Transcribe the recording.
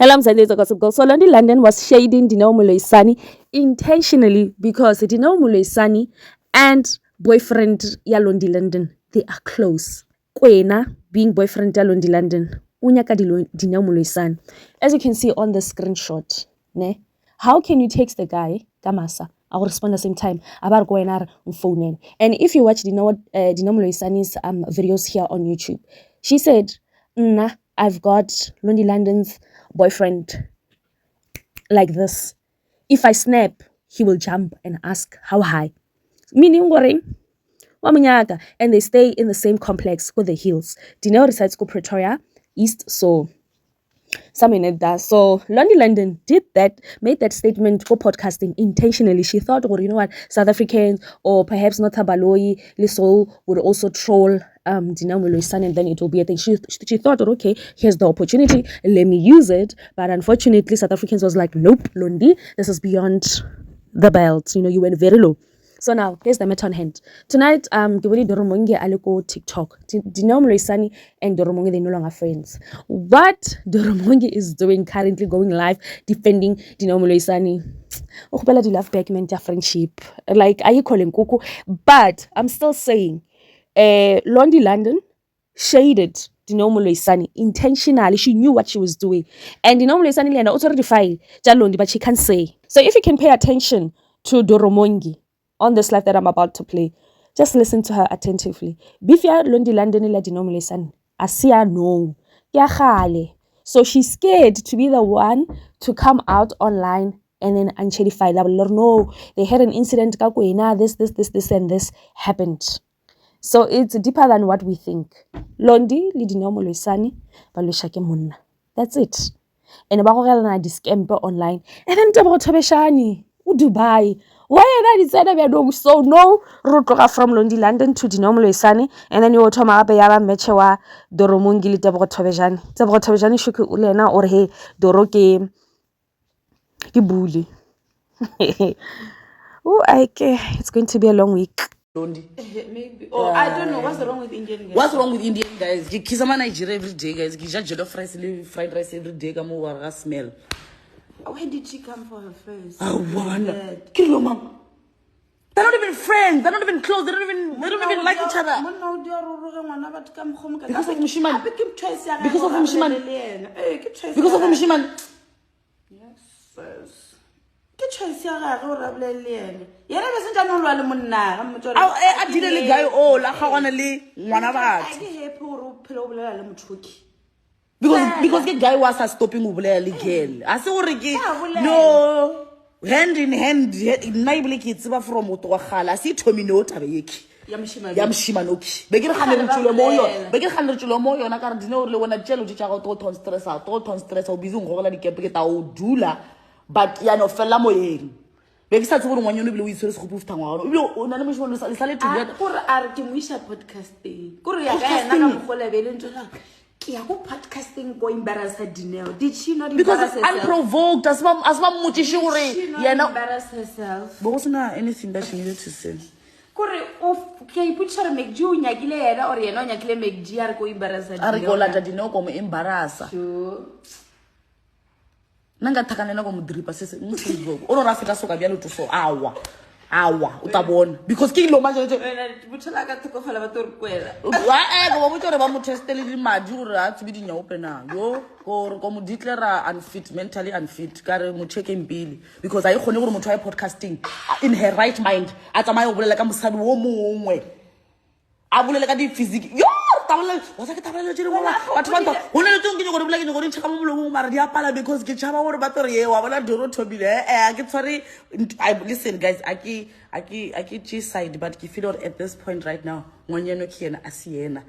Hello, I'm Sandy Gossip Girl. So London London was shading Dineo Muloisani intentionally because Dineo Muloisani and boyfriend Yalondi London, they are close. Kwena being boyfriend Yalondi London, unyaka Dineo Muloisani. As you can see on the screenshot, ne? How can you text the guy, Kamasa? I will respond at the same time about going out on phone. And if you watch Dineo Muloisani's videos here on YouTube, she said, nah, I've got Londi London's boyfriend like this. If I snap, he will jump and ask how high. Meaning Waminyaka, and they stay in the same complex with the hills. Dineo resides in Pretoria East, so something like that. So Londi London made that statement for podcasting intentionally. She thought, well, you know what, South Africans or perhaps Nota Baloyi, Lisol would also troll Dineo Muloisani, and then it will be a thing. She thought, okay, here's the opportunity, let me use it. But unfortunately, South Africans was like, nope, Londi, this is beyond the belt. You know, you went very low. So now, here's the matter on hand. Tonight, Gibuli Doromonge aliko TikTok. Dineo Muloisani and Doromonge, they're no longer friends. What Doromonge is doing currently, going live, defending Dineo Muloisani. Oh, Bella, do love back their friendship. Like, are you calling Kuku? But I'm still saying, Londi London shaded Dineo Muloisani intentionally. She knew what she was doing. And Dineo Muloisani and also defy Jalondi, but she can't say. So if you can pay attention to Doromonge on this live that I'm about to play, just listen to her attentively. Bifia Londi London la Dineo Muloisani. Asia no. So she's scared to be the one to come out online and then unchedify. No, they had an incident. This, and this happened. So it's deeper than what we think. Londi li Dineo Muloisani balushake munna. That's it. And about na discember online. And then about Tabeshani, Dubai. Why not decided we are so no route from Londi London to Dineo Muloisani, and then you automa abe yaba mechewa Doromonge li Tabeshani. Tabeshani shuku ulena or he Doro ke bully. Oh, it's going to be a long week. Maybe. Oh, I don't know. What's wrong with Indian guys? What's wrong with Indian guys? You kiss Nigeria every day, guys. You just jollof fried rice every day. Come over, smell. Where did she come for her first? Oh, wanna kill your mom. They're not even friends. They're not even close. They don't even like each other. Because of Mshiman. Because of Mshiman. Because of Mshiman. Yes, sis. Ke choice ya gagwe o rabile le ene yena be sentse no lwa le monna ga motho a dile le guy o la gagwana le ngwana batho ke happy o phela o bolela le mothoki because ke guy was stopping o bolela le girl a se gore ke no hand in hand nna ibile ke tseba from motho wa gala se thomino tabe yeki ya mshimanoki be ke re gane re tsholo mo yona ka re dine o le wena tshelo di tsa go to ton stress o busy ngogola di kepe ke ta o dula but ya no fella moyeng be ke sa tsebo re ngwanyone bile o itshwere se go pufta ngwana o bile o na le moshimo le sa le together gore a re ke moisha podcasting gore ya ka yena ka mogole be le ntona ke ya go podcasting go embarrass Dineo. Did she not embarrass herself? Because unprovoked as ba motishi gore yena embarrass herself. But wasn't anything that she needed to say. Gore o ke iputsa re make you nyakile yena or yena o nyakile make ji a re go embarrass Dineo. A re go lata Dineo go mo embarrassa. Sure. Nanga thakanela go modripa se mfuzoko o ra feta soka bya lotso so awa o ta bona because ke lo manje wena butela ka thokofala ba tori kwela go botse re ba mo testele di madi gore a tsebi di nyao pena yo go mo declare unfit, mentally unfit ka re mo check impile because a ikgone gore motho a podcasting in her right mind a tsamaya go bolela ka mosadi wo mongwe a bolela ka di physique yo what's like tabela jere mo batho ba hona le tsong ke go re bolela ke go re tshaka mo bolong mara di apala because ke tshaba gore ba tore ye wa bona Doro Thobile ke tsore listen guys aki G side but ke feel at this point right now ngwanyeno ke yena a siena